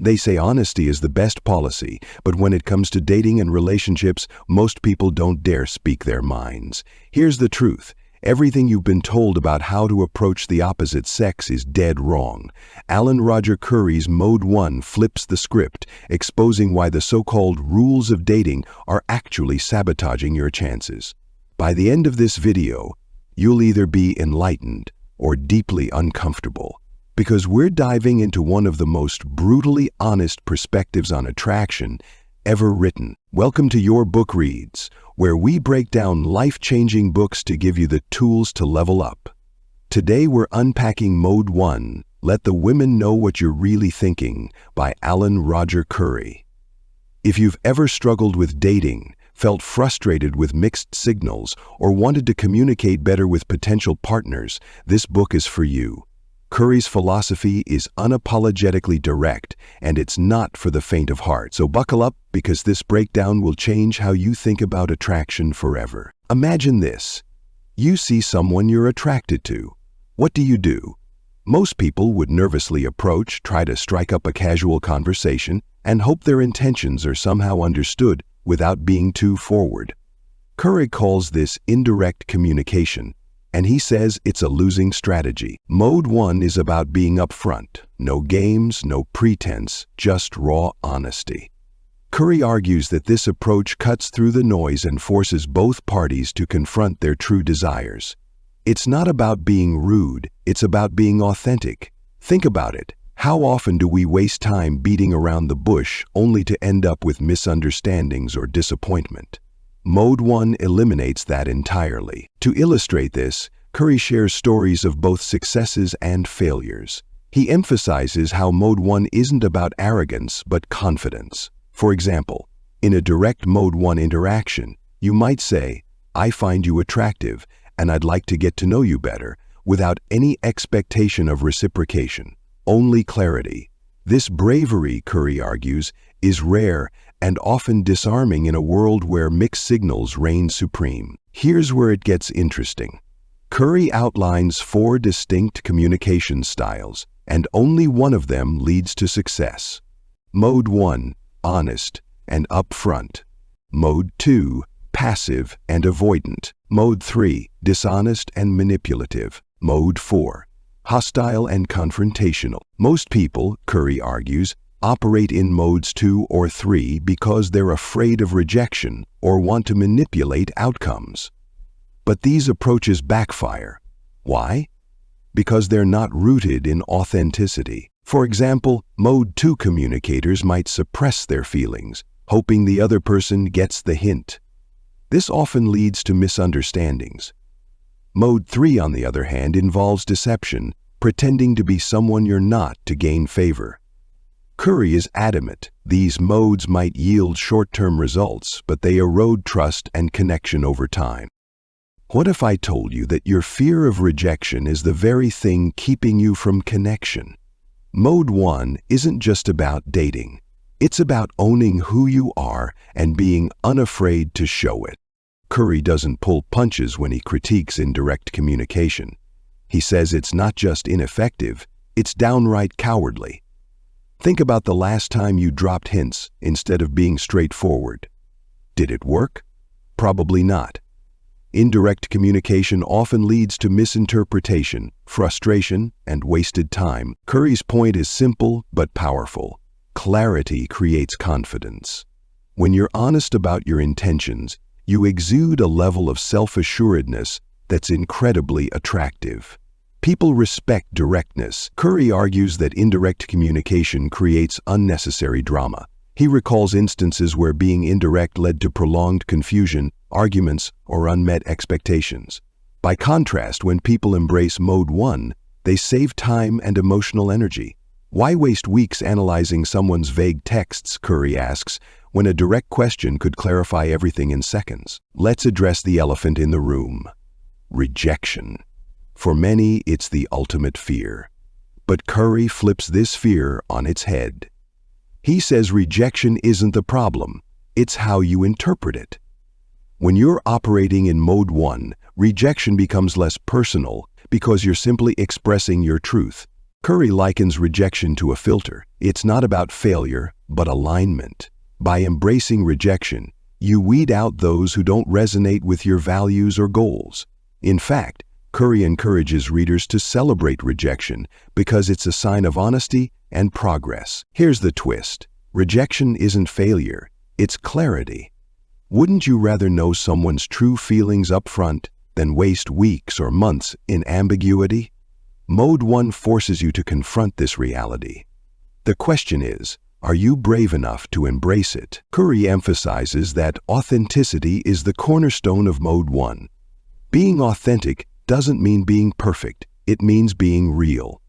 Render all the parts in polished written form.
They say honesty is the best policy, but when it comes to dating and relationships, most people don't dare speak their minds. Here's the truth. Everything you've been told about how to approach the opposite sex is dead wrong. Alan Roger Currie's Mode 1 flips the script, exposing why the so-called rules of dating are actually sabotaging your chances. By the end of this video, you'll either be enlightened or deeply uncomfortable, because we're diving into one of the most brutally honest perspectives on attraction ever written. Welcome to Your Book Reads, where we break down life-changing books to give you the tools to level up. Today we're unpacking Mode 1, Let the Women Know What You're Really Thinking, by Alan Roger Currie. If you've ever struggled with dating, felt frustrated with mixed signals, or wanted to communicate better with potential partners, this book is for you. Currie's philosophy is unapologetically direct, and it's not for the faint of heart. So buckle up, because this breakdown will change how you think about attraction forever. Imagine this. You see someone you're attracted to. What do? Most people would nervously approach, try to strike up a casual conversation, and hope their intentions are somehow understood without being too forward. Currie calls this indirect communication, and he says it's a losing strategy. Mode 1 is about being upfront. No games, no pretense, just raw honesty. Currie argues that this approach cuts through the noise and forces both parties to confront their true desires. It's not about being rude, it's about being authentic. Think about it. How often do we waste time beating around the bush only to end up with misunderstandings or disappointment? Mode 1 eliminates that entirely. To illustrate this, Currie shares stories of both successes and failures. He emphasizes how Mode 1 isn't about arrogance but confidence. For example, in a direct Mode 1 interaction, you might say, "I find you attractive, and I'd like to get to know you better," without any expectation of reciprocation, only clarity. This bravery, Currie argues, is rare and often disarming in a world where mixed signals reign supreme. Here's where it gets interesting. Currie outlines 4 distinct communication styles, and only one of them leads to success. Mode 1, honest and upfront. Mode 2, passive and avoidant. Mode 3, dishonest and manipulative. Mode 4, hostile and confrontational. Most people, Currie argues, operate in modes 2 or 3 because they're afraid of rejection or want to manipulate outcomes. But these approaches backfire. Why? Because they're not rooted in authenticity. For example, Mode 2 communicators might suppress their feelings, hoping the other person gets the hint. This often leads to misunderstandings. Mode 3, on the other hand, involves deception, pretending to be someone you're not to gain favor. Currie is adamant. These modes might yield short-term results, but they erode trust and connection over time. What if I told you that your fear of rejection is the very thing keeping you from connection? Mode 1 isn't just about dating. It's about owning who you are and being unafraid to show it. Currie doesn't pull punches when he critiques indirect communication. He says it's not just ineffective, it's downright cowardly. Think about the last time you dropped hints instead of being straightforward. Did it work? Probably not. Indirect communication often leads to misinterpretation, frustration, and wasted time. Currie's point is simple but powerful. Clarity creates confidence. When you're honest about your intentions, you exude a level of self-assuredness that's incredibly attractive. People respect directness. Currie argues that indirect communication creates unnecessary drama. He recalls instances where being indirect led to prolonged confusion, arguments, or unmet expectations. By contrast, when people embrace Mode 1, they save time and emotional energy. Why waste weeks analyzing someone's vague texts, Currie asks, when a direct question could clarify everything in seconds? Let's address the elephant in the room: rejection. For many, it's the ultimate fear. But Currie flips this fear on its head. He says rejection isn't the problem, it's how you interpret it. When you're operating in Mode 1, rejection becomes less personal because you're simply expressing your truth. Currie likens rejection to a filter. It's not about failure, but alignment. By embracing rejection, you weed out those who don't resonate with your values or goals. In fact, Currie encourages readers to celebrate rejection because it's a sign of honesty and progress. Here's the twist. Rejection isn't failure, it's clarity. Wouldn't you rather know someone's true feelings up front than waste weeks or months in ambiguity? Mode 1 forces you to confront this reality. The question is, are you brave enough to embrace it? Currie emphasizes that authenticity is the cornerstone of Mode 1. Being authentic doesn't mean being perfect, it means being real.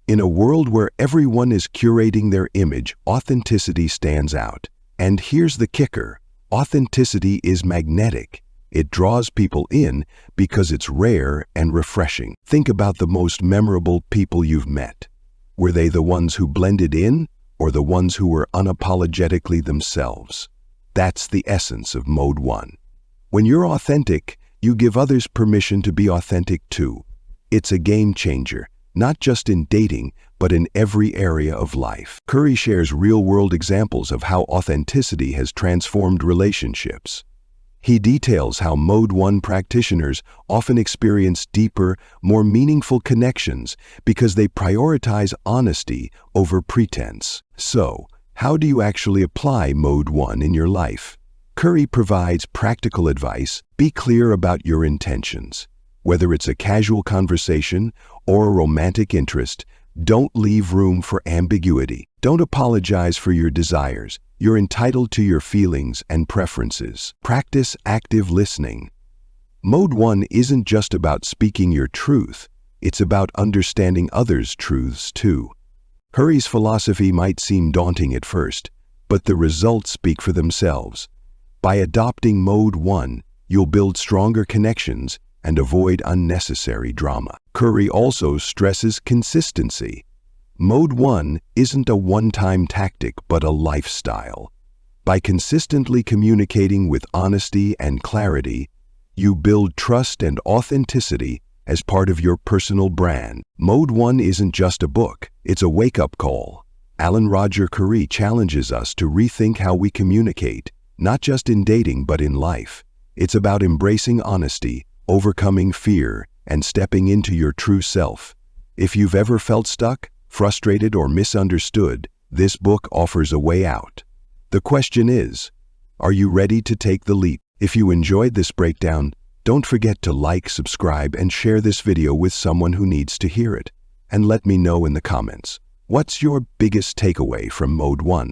In a world where everyone is curating their image, authenticity stands out. And here's the kicker, authenticity is magnetic. It draws people in because it's rare and refreshing. Think about the most memorable people you've met. Were they the ones who blended in or the ones who were unapologetically themselves? That's the essence of Mode 1. When you're authentic, you give others permission to be authentic too. It's a game changer, not just in dating, but in every area of life. Currie shares real-world examples of how authenticity has transformed relationships. He details how Mode 1 practitioners often experience deeper, more meaningful connections because they prioritize honesty over pretense. So, how do you actually apply Mode 1 in your life? Currie provides practical advice. Be clear about your intentions. Whether it's a casual conversation or a romantic interest, don't leave room for ambiguity. Don't apologize for your desires. You're entitled to your feelings and preferences. Practice active listening. Mode 1 isn't just about speaking your truth, it's about understanding others' truths too. Currie's philosophy might seem daunting at first, but the results speak for themselves. By adopting Mode 1, you'll build stronger connections and avoid unnecessary drama. Currie also stresses consistency. Mode 1 isn't a one-time tactic but a lifestyle. By consistently communicating with honesty and clarity, you build trust and authenticity as part of your personal brand. Mode 1 isn't just a book, it's a wake-up call. Alan Roger Currie challenges us to rethink how we communicate, not just in dating but in life. It's about embracing honesty, overcoming fear, and stepping into your true self. If you've ever felt stuck, frustrated, or misunderstood, this book offers a way out. The question is, are you ready to take the leap? If you enjoyed this breakdown, don't forget to like, subscribe, and share this video with someone who needs to hear it. And let me know in the comments, what's your biggest takeaway from Mode 1?